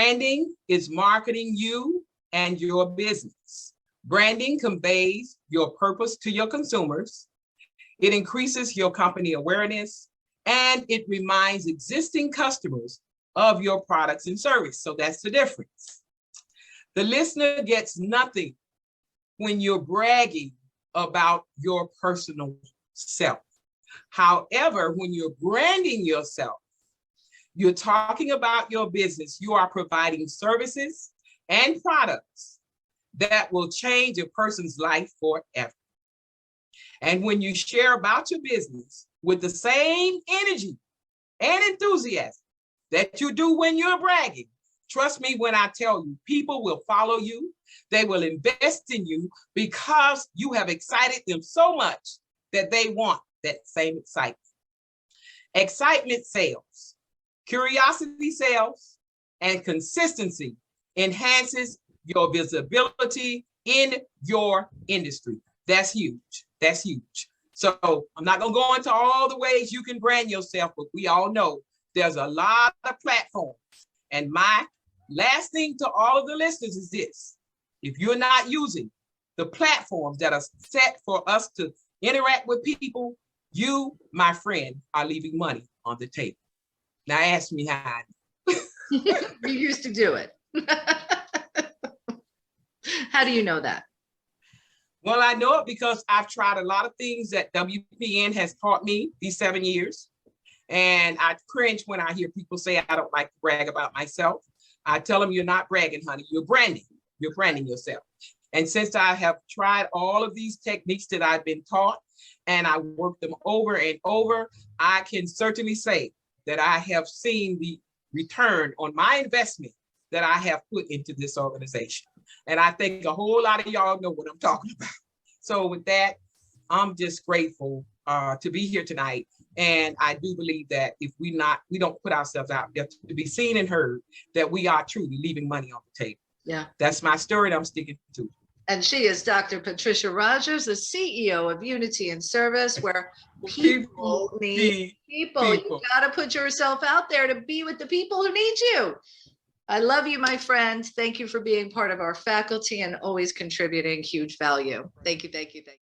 Branding is marketing you and your business. Branding conveys your purpose to your consumers. It increases your company awareness, and it reminds existing customers of your products and service. So that's the difference. The listener gets nothing when you're bragging about your personal self. However, when you're branding yourself, you're talking about your business, you are providing services and products that will change a person's life forever. And when you share about your business with the same energy and enthusiasm that you do when you're bragging, trust me when I tell you, people will follow you. They will invest in you because you have excited them so much that they want that same excitement. Excitement sells, curiosity sells, and consistency enhances your visibility in your industry. That's huge. That's huge. So I'm not going to go into all the ways you can brand yourself, but we all know there's a lot of platforms. And my last thing to all of the listeners is this: if you're not using the platforms that are set for us to interact with people, you, my friend, are leaving money on the table. Now ask me how. You used to do it. How do you know that? Well, I know it because I've tried a lot of things that WPN has taught me these 7 years. And I cringe when I hear people say, I don't like to brag about myself. I tell them, you're not bragging, honey, you're branding. You're branding yourself. And since I have tried all of these techniques that I've been taught and I work them over and over, I can certainly say that I have seen the return on my investment that I have put into this organization. And I think a whole lot of y'all know what I'm talking about. So with that, I'm just grateful to be here tonight. And I do believe that if we don't put ourselves out there to be seen and heard, that we are truly leaving money on the table. Yeah. That's my story that I'm sticking to. And she is Dr. Patricia Rogers, the CEO of Unity and Service, where people need people. You got to put yourself out there to be with the people who need you. I love you, my friend. Thank you for being part of our faculty and always contributing huge value. Thank you, thank you, thank you.